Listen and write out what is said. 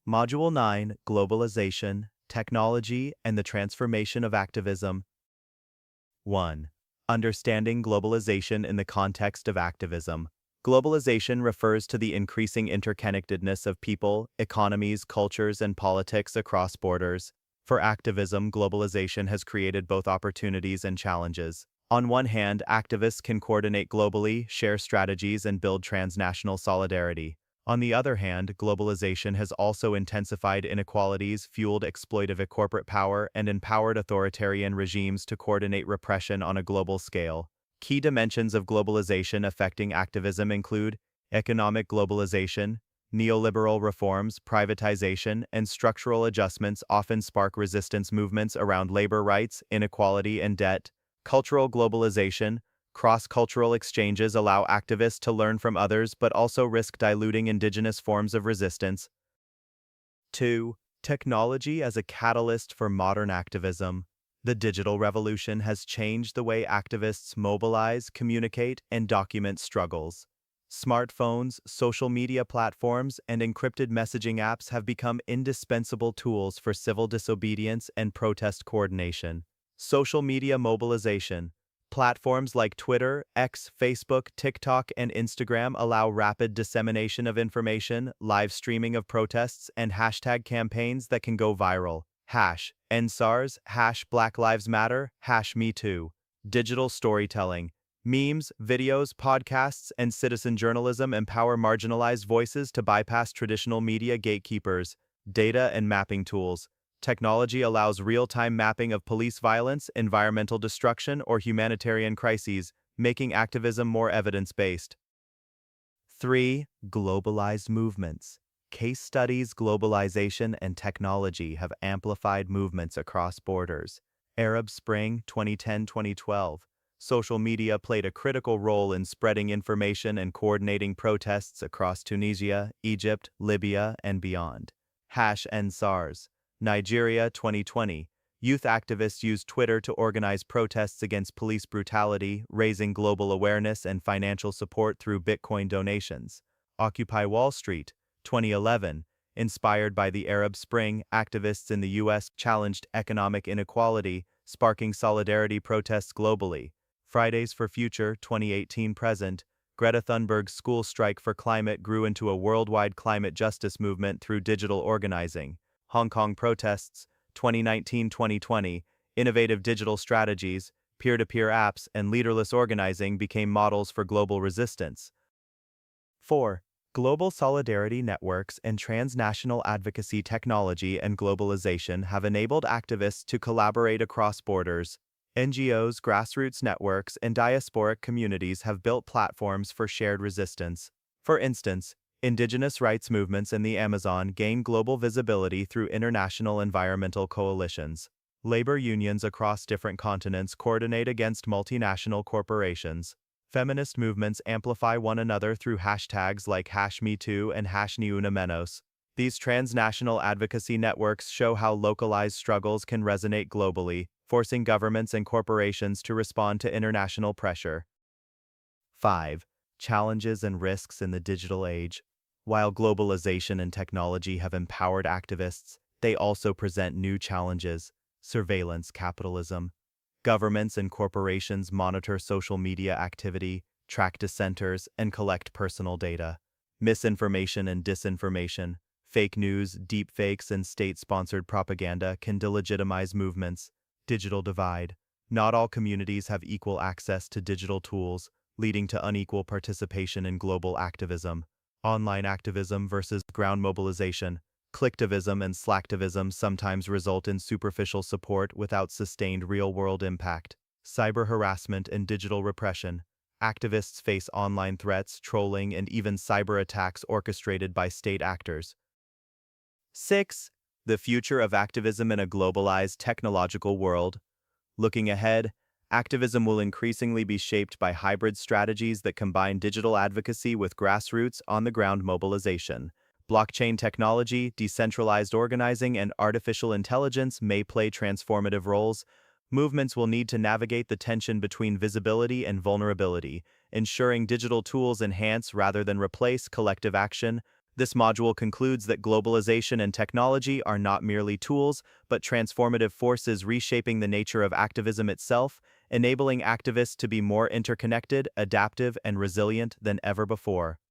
Module 9, Globalization, Technology, and the Transformation of Activism. 1. Understanding globalization in the context of activism. Globalization refers to the increasing interconnectedness of people, economies, cultures, and politics across borders. For activism, globalization has created both opportunities and challenges. On one hand, activists can coordinate globally, share strategies, and build transnational solidarity. On the other hand, globalization has also intensified inequalities, fueled exploitative corporate power, and empowered authoritarian regimes to coordinate repression on a global scale. Key dimensions of globalization affecting activism include economic globalization. Neoliberal reforms, privatization, and structural adjustments often spark resistance movements around labor rights, inequality, and debt. Cultural globalization. Cross-cultural exchanges allow activists to learn from others but also risk diluting indigenous forms of resistance. 2. Technology as a catalyst for modern activism. The digital revolution has changed the way activists mobilize, communicate, and document struggles. Smartphones, social media platforms, and encrypted messaging apps have become indispensable tools for civil disobedience and protest coordination. Social media mobilization. Platforms like Twitter, X, Facebook, TikTok, and Instagram allow rapid dissemination of information, live streaming of protests, and hashtag campaigns that can go viral. #EndSARS, #Black Lives Matter, #MeToo. Digital storytelling. Memes, videos, podcasts, and citizen journalism empower marginalized voices to bypass traditional media gatekeepers. Data and mapping tools. Technology allows real-time mapping of police violence, environmental destruction, or humanitarian crises, making activism more evidence-based. 3. Globalized movements. Case studies, globalization, and technology have amplified movements across borders. Arab Spring, 2010-2012. Social media played a critical role in spreading information and coordinating protests across Tunisia, Egypt, Libya, and beyond. #EndSARS. Nigeria, 2020. Youth activists used Twitter to organize protests against police brutality, raising global awareness and financial support through Bitcoin donations. Occupy Wall Street, 2011. Inspired by the Arab Spring, activists in the U.S. challenged economic inequality, sparking solidarity protests globally. Fridays for Future, 2018-present. Greta Thunberg's school strike for climate grew into a worldwide climate justice movement through digital organizing. Hong Kong protests, 2019-2020, innovative digital strategies, peer-to-peer apps, and leaderless organizing became models for global resistance. 4. Global solidarity networks and transnational advocacy. Technology and globalization have enabled activists to collaborate across borders. NGOs, grassroots networks, and diasporic communities have built platforms for shared resistance. For instance, indigenous rights movements in the Amazon gain global visibility through international environmental coalitions. Labor unions across different continents coordinate against multinational corporations. Feminist movements amplify one another through hashtags like #MeToo and #NiUnaMenos. These transnational advocacy networks show how localized struggles can resonate globally, forcing governments and corporations to respond to international pressure. 5. Challenges and risks in the digital age. While globalization and technology have empowered activists, they also present new challenges. Surveillance capitalism. Governments and corporations monitor social media activity, track dissenters, and collect personal data. Misinformation and disinformation. Fake news, deepfakes, and state-sponsored propaganda can delegitimize movements. Digital divide. Not all communities have equal access to digital tools, leading to unequal participation in global activism. Online activism versus ground mobilization. Clicktivism and slacktivism sometimes result in superficial support without sustained real-world impact. Cyber harassment and digital repression. Activists face online threats, trolling, and even cyber attacks orchestrated by state actors. 6. The future of activism in a globalized technological world. Looking ahead, activism will increasingly be shaped by hybrid strategies that combine digital advocacy with grassroots, on-the-ground mobilization. Blockchain technology, decentralized organizing, and artificial intelligence may play transformative roles. Movements will need to navigate the tension between visibility and vulnerability, ensuring digital tools enhance rather than replace collective action. This module concludes that globalization and technology are not merely tools, but transformative forces reshaping the nature of activism itself, enabling activists to be more interconnected, adaptive, and resilient than ever before.